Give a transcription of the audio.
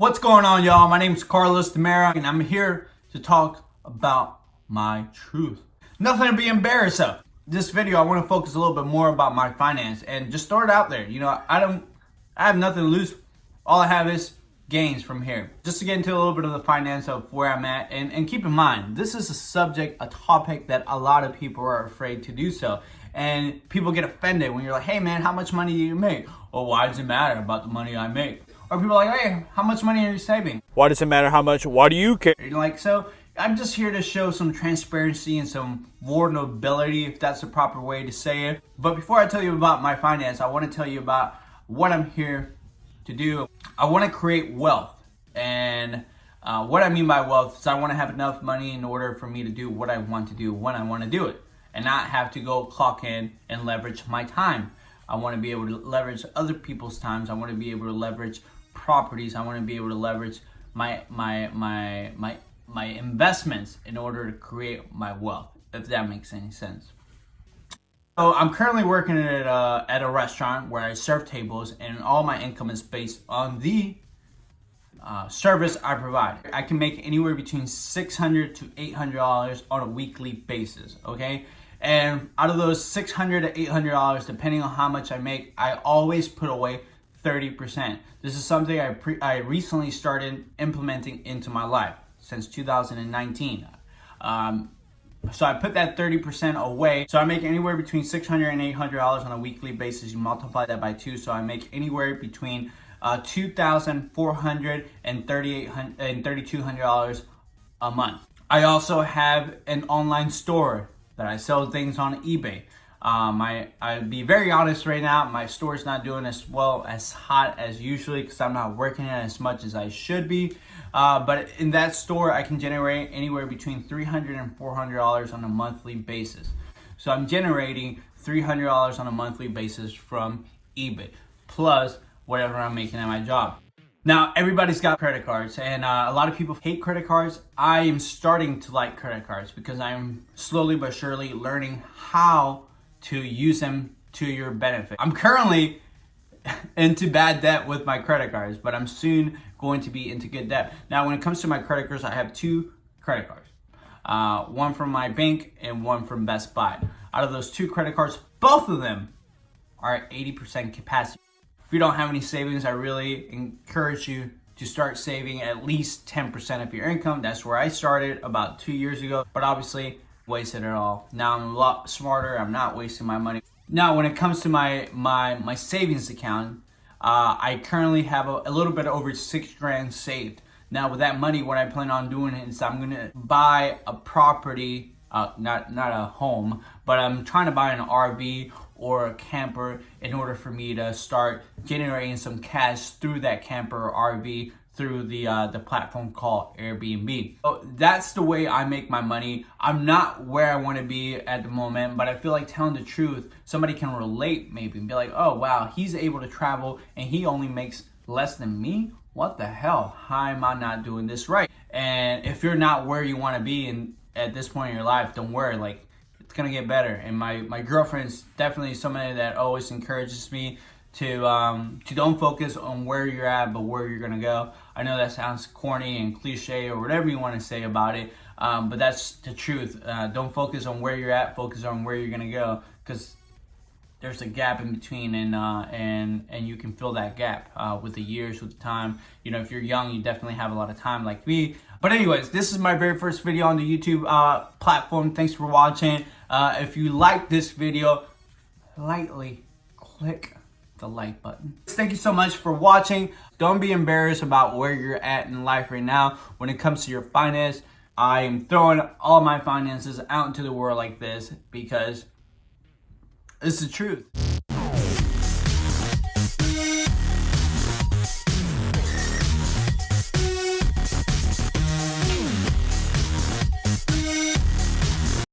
What's going on, y'all? My name is Carlos Demera, and I'm here to talk about my truth. Nothing to be embarrassed of. This video, I want to focus a little bit more about my finance and just throw it out there. I have nothing to lose. All I have is gains from here. Just to get into a little bit of the finance of where I'm at, and keep in mind, this is a topic that a lot of people are afraid to do so. And people get offended when you're like, hey man, how much money do you make? Well, why does it matter about the money I make? Or people are like, hey, how much money are you saving? Why does it matter how much? Why do you care? So I'm just here to show some transparency and some vulnerability, if that's the proper way to say it. But before I tell you about my finance, I want to tell you about what I'm here to do. I want to create wealth. And what I mean by wealth is I want to have enough money in order for me to do what I want to do when I want to do it, and not have to go clock in and leverage my time. I want to be able to leverage other people's times. I want to be able to leverage properties. I want to be able to leverage my investments in order to create my wealth, if that makes any sense. So I'm currently working at a restaurant where I serve tables, and all my income is based on the service I provide. I can make anywhere between $600 to $800 on a weekly basis, okay? And out of those $600 to $800, depending on how much I make, I always put away 30%. This is something I recently started implementing into my life since 2019. So I put that 30% away. So I make anywhere between $600 and $800 on a weekly basis. You multiply that by 2, so I make anywhere between $2,400 and $3,200 a month. I also have an online store that I sell things on eBay. I'll be very honest right now, my store is not doing as well, as hot as usually, because I'm not working it as much as I should be. But in that store, I can generate anywhere between $300 and $400 on a monthly basis. So I'm generating $300 on a monthly basis from eBay, plus whatever I'm making at my job. Now, everybody's got credit cards, and a lot of people hate credit cards. I am starting to like credit cards because I'm slowly but surely learning how to use them to your benefit. I'm currently into bad debt with my credit cards, but I'm soon going to be into good debt. Now, when it comes to my credit cards, I have 2 credit cards. One from my bank and one from Best Buy. Out of those 2 credit cards, both of them are at 80% capacity. If you don't have any savings, I really encourage you to start saving at least 10% of your income. That's where I started about 2 years ago, but obviously wasted it all. Now I'm a lot smarter. I'm not wasting my money. Now, when it comes to my savings account, I currently have a little bit over $6,000 saved. Now, with that money, what I plan on doing is I'm gonna buy a property, not a home, but I'm trying to buy an RV or a camper in order for me to start generating some cash through that camper or RV through the platform called Airbnb. So that's the way I make my money. I'm not where I want to be at the moment, but I feel like telling the truth, somebody can relate maybe and be like, oh wow, he's able to travel and he only makes less than me? What the hell? How am I not doing this right? And if you're not where you want to be at this point in your life, don't worry, like, it's gonna get better. And my girlfriend's definitely somebody that always encourages me to don't focus on where you're at, but where you're gonna go. I know that sounds corny and cliche or whatever you want to say about it, but that's the truth. Don't focus on where you're at, focus on where you're gonna go, because there's a gap in between, and you can fill that gap with the years, with the time. You know, if you're young, you definitely have a lot of time like me. But anyways, this is my very first video on the YouTube platform. Thanks for watching. If you like this video, lightly click the like button. Thank you so much for watching. Don't be embarrassed about where you're at in life right now when it comes to your finance. I am throwing all my finances out into the world like this because it's the truth.